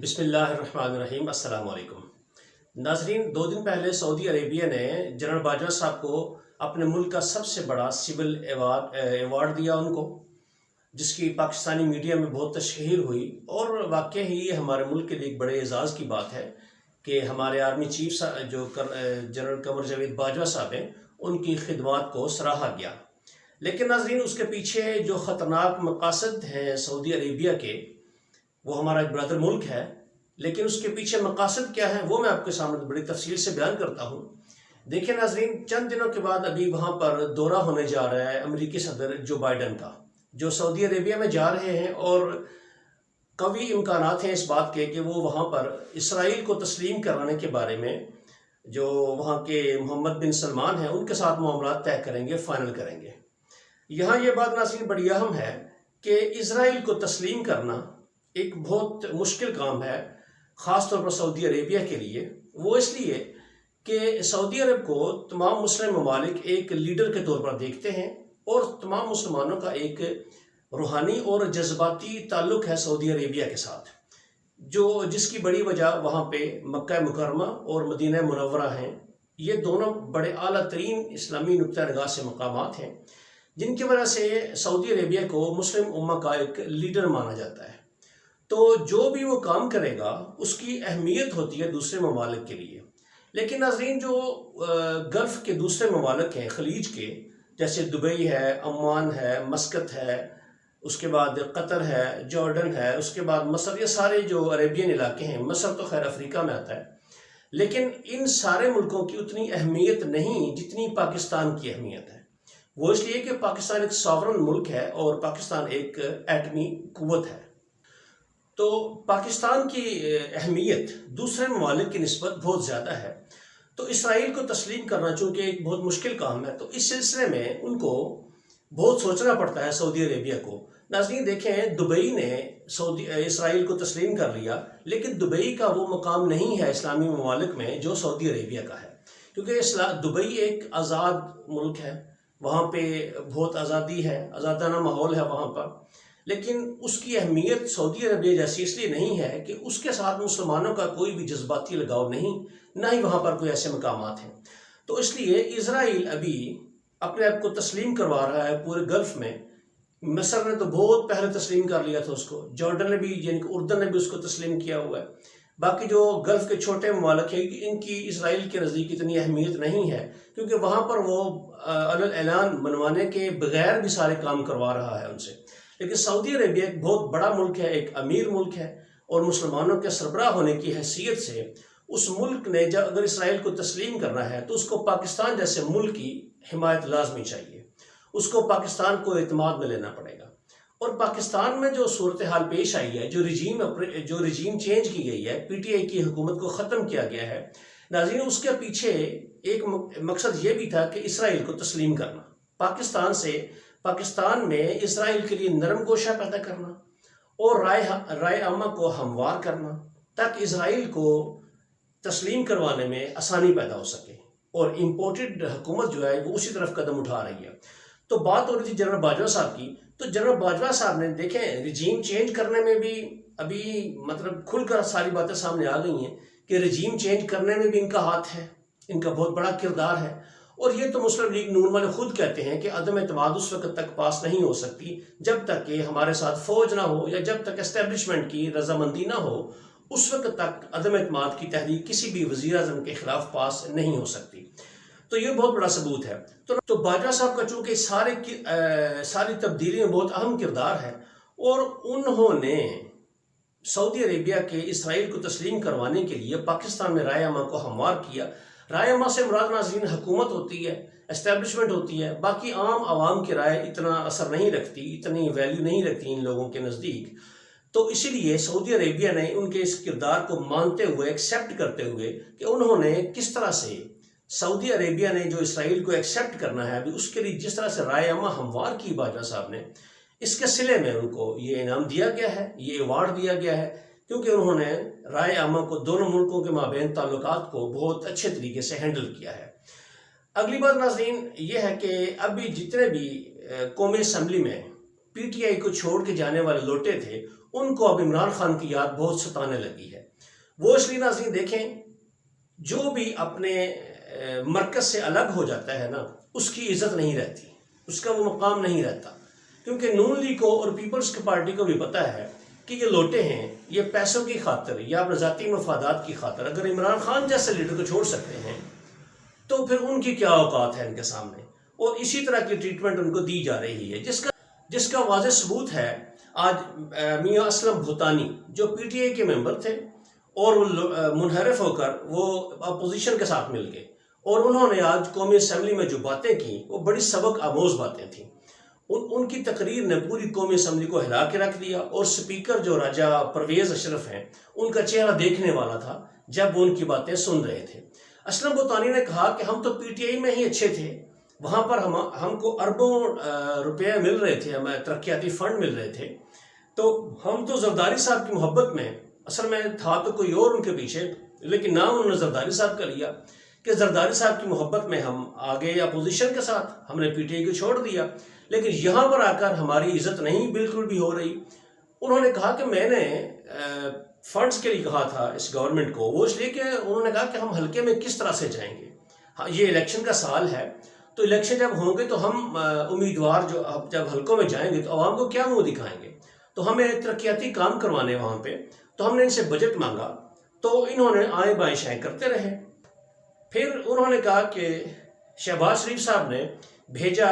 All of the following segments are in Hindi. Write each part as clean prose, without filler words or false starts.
बिस्मिल्लाहिर्रहमानिर्रहीम अस्सलाम वालेकुम। नाजरीन, 2 दिन पहले सऊदी अरेबिया ने जनरल बाजवा साहब को अपने मुल्क का सबसे बड़ा सिविल अवार्ड दिया उनको, जिसकी पाकिस्तानी मीडिया में बहुत तशहीर हुई। और वाकई ही ये हमारे मुल्क के लिए एक बड़े एजाज़ की बात है कि हमारे आर्मी चीफ जो जनरल कमर जावेद बाजवा साहब हैं, उनकी खिदमात को सराहा गया। लेकिन नाजरीन, उसके पीछे जो ख़तरनाक मकासद हैं सऊदी अरेबिया के, वो हमारा एक ब्रदर मुल्क है, लेकिन उसके पीछे मकासद क्या है वो मैं आपके सामने बड़ी तफसील से बयान करता हूँ। देखिए नाजरीन, चंद दिनों के बाद अभी वहाँ पर दौरा होने जा रहा है अमेरिकी सदर जो बाइडन का, जो सऊदी अरेबिया में जा रहे हैं। और कभी इम्कानात हैं इस बात के कि वो वहाँ पर इसराइल को तस्लीम कराने के बारे में जो वहाँ के मोहम्मद बिन सलमान हैं उनके साथ मामला तय करेंगे, फाइनल करेंगे। यहाँ ये बात नाज़रीन बड़ी अहम है कि इसराइल को तस्लीम करना एक बहुत मुश्किल काम है, ख़ास तौर पर सऊदी अरेबिया के लिए। वो इसलिए कि सऊदी अरब को तमाम मुस्लिम ममालिक एक लीडर के तौर पर देखते हैं और तमाम मुसलमानों का एक रूहानी और जज्बाती ताल्लुक़ है सऊदी अरेबिया के साथ, जिसकी बड़ी वजह वहाँ पे मक्का मुकरमा और मदीना मुनव्वरा हैं। ये दोनों बड़े आला तरीन इस्लामी नुक्ता निगाह से मकामात हैं, जिनकी वजह से सऊदी अरेबिया को मुस्लिम उम्मा का एक लीडर माना जाता है। तो जो भी वो काम करेगा उसकी अहमियत होती है दूसरे ममालिक के लिए। लेकिन नाज़रीन, जो गल्फ़ के दूसरे ममालिक हैं खलीज के, जैसे दुबई है, अम्मान है, मस्कत है, उसके बाद कतर है, जॉर्डन है, उसके बाद मसर, ये सारे जो अरेबियन इलाके हैं, मसर तो खैर अफ्रीका में आता है, लेकिन इन सारे मुल्कों की उतनी अहमियत नहीं जितनी पाकिस्तान की अहमियत है। वो इसलिए कि पाकिस्तान एक सॉवरन मुल्क है और पाकिस्तान एक एटमी कुव्वत है। तो पाकिस्तान की अहमियत दूसरे ममालिक की निस्बत बहुत ज़्यादा है। तो इसराइल को तस्लीम करना चूँकि एक बहुत मुश्किल काम है, तो इस सिलसिले में उनको बहुत सोचना पड़ता है सऊदी अरेबिया को। नाज़रीन देखें, दुबई ने इसराइल को तस्लीम कर लिया, लेकिन दुबई का वो मकाम नहीं है इस्लामी ममालिक में जो सऊदी अरेबिया का है, क्योंकि दुबई एक आज़ाद मुल्क है, वहाँ पे बहुत आज़ादी है, आज़ादाना माहौल है वहाँ पर। लेकिन उसकी अहमियत सऊदी अरबिया जैसी इसलिए नहीं है कि उसके साथ मुसलमानों का कोई भी जज्बाती लगाव नहीं, ना ही वहाँ पर कोई ऐसे मकामात हैं। तो इसलिए इज़राइल अभी अपने आप को तस्लीम करवा रहा है पूरे गल्फ़ में। मिस्र ने तो बहुत पहले तस्लीम कर लिया था उसको, जॉर्डन ने भी, यानी कि उर्दन ने भी उसको तस्लीम किया हुआ है। बाकी जो गल्फ़ के छोटे ममालिक हैं, इनकी इसराइल के नज़दीक इतनी अहमियत नहीं है, क्योंकि वहाँ पर वो ऐलान मनवाने के बगैर भी सारे काम करवा रहा है उनसे। लेकिन सऊदी अरेबिया एक बहुत बड़ा मुल्क है, एक अमीर मुल्क है, और मुसलमानों के सरबराह होने की हैसियत से उस मुल्क ने जब अगर इसराइल को तस्लीम करना है तो उसको पाकिस्तान जैसे मुल्क की हिमायत लाजमी चाहिए, उसको पाकिस्तान को एतमाद में लेना पड़ेगा। और पाकिस्तान में जो सूरत हाल पेश आई है, जो रिजीम चेंज की गई है, PTI की हुकूमत को ख़त्म किया गया है, नाज़रीन उसके पीछे एक मकसद ये भी था कि इसराइल को तस्लीम करना, पाकिस्तान में इसराइल के लिए नरम गोशा पैदा करना और राय आमा को हमवार करना, ताकि इसराइल को तस्लीम करवाने में आसानी पैदा हो सके। और इम्पोर्टेड हुकूमत जो है वो उसी तरफ कदम उठा रही है। तो बात हो रही थी जनरल बाजवा साहब की, तो जनरल बाजवा साहब ने देखें, रिजीम चेंज करने में भी अभी मतलब खुलकर सारी बातें सामने आ गई हैं कि रिजीम चेंज करने में भी इनका हाथ है, इनका बहुत बड़ा किरदार है। और ये तो मुस्लिम लीग नून वाले खुद कहते हैं कि अदम एतमाद उस वक्त तक पास नहीं हो सकती जब तक कि हमारे साथ फौज ना हो, या जब तक एस्टेब्लिशमेंट की रजामंदी ना हो, उस वक्त तक अदम एतमाद की तहरीक किसी भी वज़ीर आज़म के खिलाफ पास नहीं हो सकती। तो ये बहुत बड़ा सबूत है। तो बाजवा साहब का चूँकि सारी तब्दीली में बहुत अहम किरदार है, और उन्होंने सऊदी अरेबिया के इसराइल को तस्लीम करवाने के लिए पाकिस्तान में राय अमा को हमवार किया। राय अमा से मुराद नाज़रीन हुकूमत होती है, एस्टेब्लिशमेंट होती है, बाकी आम आवाम की राय इतना असर नहीं रखती, इतनी वैल्यू नहीं रखती इन लोगों के नज़दीक। तो इसीलिए सऊदी अरेबिया ने उनके इस किरदार को मानते हुए, एक्सेप्ट करते हुए कि उन्होंने किस तरह से सऊदी अरेबिया ने जो इसराइल को एक्सेप्ट करना है अभी, उसके लिए जिस तरह से राय अमा हमवार की बाजवा साहब ने, इसके सिले में उनको ये इनाम दिया गया है, ये अवार्ड दिया गया है, क्योंकि उन्होंने राय आमा को दोनों मुल्कों के माबैन ताल्लुकात को बहुत अच्छे तरीके से हैंडल किया है। अगली बात नाज़रीन ये है कि अभी जितने भी कौमी असम्बली में PTI को छोड़ के जाने वाले लौटे थे, उनको अब इमरान खान की याद बहुत सताने लगी है। वो इसलिए नाज़रीन देखें, जो भी अपने मरकज़ से अलग हो जाता है ना, उसकी इज़्ज़त नहीं रहती, उसका वो मकाम नहीं रहता। क्योंकि नून लीग को और पीपल्स की पार्टी को भी पता है कि ये लोटे हैं, ये पैसों की खातिर या अपने ज़ाती मफादात की खातिर अगर इमरान खान जैसे लीडर को छोड़ सकते हैं तो फिर उनकी क्या औकात है इनके सामने। और इसी तरह की ट्रीटमेंट उनको दी जा रही है, जिसका वाज़ेह सबूत है आज मियाँ असलम भूतानी जो PTI के मेंबर थे और वो मुनहरफ होकर वो अपोजिशन के साथ मिल गए और उन्होंने आज कौमी असम्बली में जो बातें की वो बड़ी सबक आमोज बातें थी। उनकी तकरीर ने पूरी कौमी असम्बली को हिला के रख दिया और स्पीकर जो राजा परवेज़ अशरफ हैं उनका चेहरा देखने वाला था जब वो उनकी बातें सुन रहे थे। असलम भूतानी ने कहा कि हम तो PTI में ही अच्छे थे, वहाँ पर हमको अरबों रुपये मिल रहे थे, हमें तरक्याती फ़ंड मिल रहे थे, तो हम तो जरदारी साहब की मोहब्बत में, असल में था तो कोई और उनके पीछे, लेकिन नाम उन्होंने जरदारी साहब का लिया कि जरदारी साहब की मोहब्बत में हम आगे अपोजिशन के साथ हमने PTI को छोड़ दिया, लेकिन यहाँ पर आकर हमारी इज़्ज़त नहीं बिल्कुल भी हो रही। उन्होंने कहा कि मैंने फंड्स के लिए कहा था इस गवर्नमेंट को, वो इसलिए कि उन्होंने कहा कि हम हल्के में किस तरह से जाएंगे, हाँ ये इलेक्शन का साल है, तो इलेक्शन जब होंगे तो हम उम्मीदवार जो अब जब हल्कों में जाएंगे तो आवाम को क्या मुँह दिखाएंगे, तो हमें तरक्याती काम करवाने वहाँ पे, तो हमने इनसे बजट मांगा तो इन्होंने आए बाएं शाएं करते रहे। फिर उन्होंने कहा कि शहबाज शरीफ साहब ने भेजा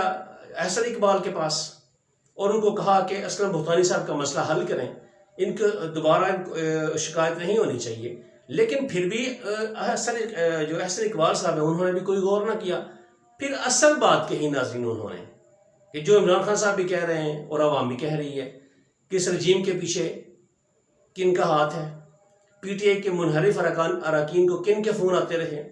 अहसन इकबाल के पास और उनको कहा कि असलम भूतानी साहब का मसला हल करें, इनको दोबारा शिकायत नहीं होनी चाहिए। लेकिन फिर भी जो अहसन इकबाल साहब हैं उन्होंने भी कोई गौर ना किया। फिर असल बात कही नाज़रीन उन्होंने कि जो इमरान खान साहब भी कह रहे हैं और आवाम भी कह रही है कि इस रजीम के पीछे किन का हाथ है, PTI के मुनहरिफ अरकान को किन के फ़ोन आते रहे।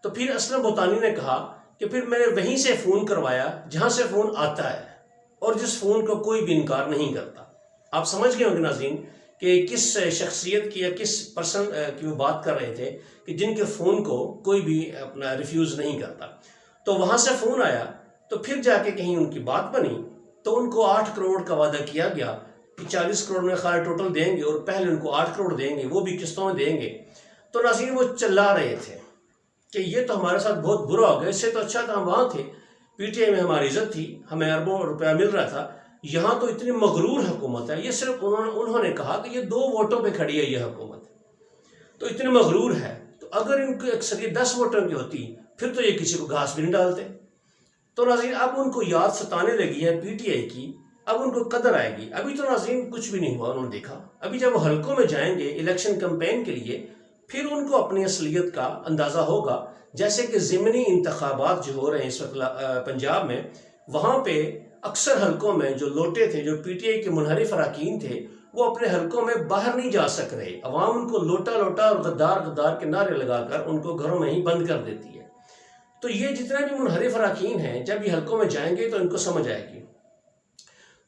तो फिर असलम भूतानी ने कहा कि फिर मैंने वहीं से फ़ोन करवाया जहाँ से फ़ोन आता है और जिस फ़ोन को कोई भी इनकार नहीं करता। आप समझ गए होंगे नाज़रीन कि किस शख्सियत की या किस पर्सन की वो बात कर रहे थे कि जिनके फ़ोन को कोई भी अपना रिफ्यूज़ नहीं करता। तो वहाँ से फ़ोन आया तो फिर जाके कहीं उनकी बात बनी तो उनको 8 करोड़ का वादा किया गया कि 40 करोड़ में खाली टोटल देंगे और पहले उनको 8 करोड़ देंगे, वो भी किस्तों में देंगे। तो नाज़रीन वो चिल्ला रहे थे कि ये तो हमारे साथ बहुत बुरा हो गया, इससे तो अच्छा था हम वहाँ थे, PTI में हमारी इज़्ज़त थी, हमें अरबों रुपया मिल रहा था, यहाँ तो इतनी मगरूर हुकूमत है। ये सिर्फ उन्होंने कहा कि ये 2 वोटों पे खड़ी है ये हुकूमत, तो इतनी मगरूर है, तो अगर इनकी अक्सरियत 10 वोटों की होती फिर तो ये किसी को घास भी नहीं डालते। तो नाज़रीन अब उनको याद सताने लगी है PTI की, अब उनको कदर आएगी। अभी तो नाज़रीन कुछ भी नहीं हुआ, उन्होंने देखा, अभी जब वो हल्कों में जाएंगे इलेक्शन कैंपेन के लिए फिर उनको अपनी असलियत का अंदाज़ा होगा। जैसे कि ज़िमनी इंतखाबात जो हो रहे हैं इस वक्त पंजाब में, वहाँ पे अक्सर हल्कों में जो लोटे थे, जो PTI के मुनहरिफ अरकान थे, वो अपने हल्कों में बाहर नहीं जा सक रहे। अवाम उनको लोटा लोटा और गद्दार गद्दार के नारे लगाकर उनको घरों में ही बंद कर देती है। तो ये जितने भी मुनहरिफ अरकान हैं जब ये हल्कों में जाएंगे तो इनको समझ आएगी।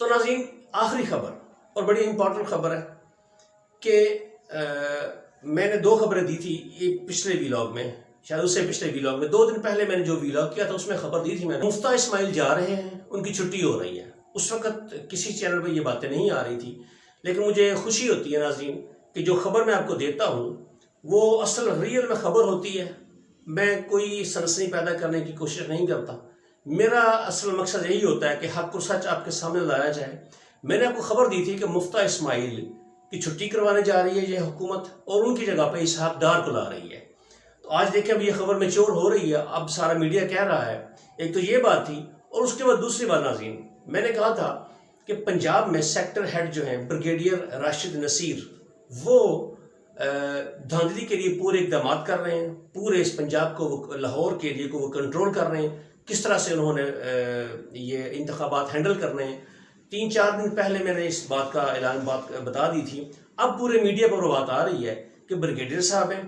तो नाज़रीन आखिरी खबर और बड़ी इंपॉर्टेंट खबर है कि मैंने 2 खबरें दी थी ये पिछले व्लॉग में, शायद उससे पिछले व्लॉग में 2 दिन पहले मैंने जो व्लॉग किया था उसमें खबर दी थी मैंने, मुफ्ता इस्माइल जा रहे हैं, उनकी छुट्टी हो रही है। उस वक्त किसी चैनल पर ये बातें नहीं आ रही थी, लेकिन मुझे खुशी होती है नाज़रीन कि जो खबर मैं आपको देता हूँ वो असल रियल में खबर होती है। मैं कोई सनसनी पैदा करने की कोशिश नहीं करता, मेरा असल मकसद यही होता है कि हक़ और सच आपके सामने लाया जाए। मैंने आपको खबर दी थी कि मुफ्ता इस्माइल की छुट्टी करवाने जा रही है ये हुकूमत और उनकी जगह पे इसहाक डार को ला रही है। तो आज देखें अब ये खबर मैच्योर हो रही है, अब सारा मीडिया कह रहा है। एक तो ये बात थी और उसके बाद दूसरी बात नाज़रीन, मैंने कहा था कि पंजाब में सेक्टर हेड जो हैं ब्रिगेडियर राशिद नसीर, वो धांधली के लिए पूरे इकदाम कर रहे हैं, पूरे इस पंजाब को वो लाहौर के एरिया को वो कंट्रोल कर रहे हैं। किस तरह से उन्होंने ये इंतखाबात हैंडल करने हैं, 3-4 दिन पहले मैंने इस बात का ऐलान बता दी थी। अब पूरे मीडिया पर वो बात आ रही है कि ब्रिगेडियर साहब हैं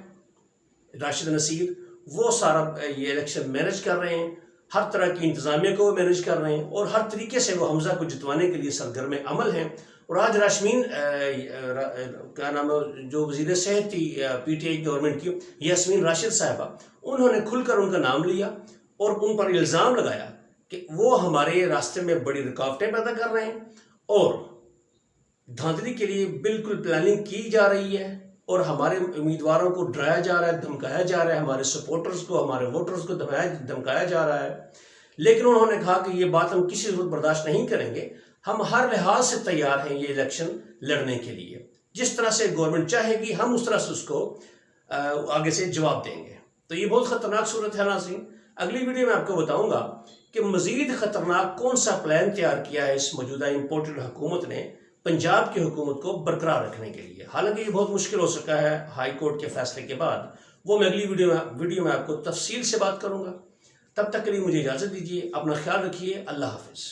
राशिद नसीर, वो सारा ये इलेक्शन मैनेज कर रहे हैं, हर तरह की इंतज़ामिया को मैनेज कर रहे हैं और हर तरीके से वो हमज़ा को जितवाने के लिए सरगर्म अमल हैं। और आज राशमीन क्या नाम है जो वज़ीर सेहत थी PTI गवर्नमेंट की, यास्मीन राशिद साहिबा, उन्होंने खुलकर उनका नाम लिया और उन पर इल्ज़ाम लगाया कि वो हमारे रास्ते में बड़ी रुकावटें पैदा कर रहे हैं और धांधली के लिए बिल्कुल प्लानिंग की जा रही है और हमारे उम्मीदवारों को डराया जा रहा है, धमकाया जा रहा है, हमारे सपोर्टर्स को, हमारे वोटर्स को धमकाया जा रहा है। लेकिन उन्होंने कहा कि ये बात हम किसी वक्त बर्दाश्त नहीं करेंगे, हम हर लिहाज से तैयार हैं ये इलेक्शन लड़ने के लिए। जिस तरह से गवर्नमेंट चाहेगी हम उस तरह से उसको आगे से जवाब देंगे। तो ये बहुत ख़तरनाक सूरत है नाज़रीन। अगली वीडियो में आपको बताऊंगा कि मज़ीद ख़तरनाक कौन सा प्लान तैयार किया है इस मौजूदा इम्पोर्टेड हुकूमत ने पंजाब की हुकूमत को बरकरार रखने के लिए। हालांकि ये बहुत मुश्किल हो सका है हाई कोर्ट के फैसले के बाद, वो मैं अगली वीडियो में आपको तफसील से बात करूंगा। तब तक के लिए मुझे इजाज़त दीजिए, अपना ख्याल रखिए, अल्लाह हाफिज़।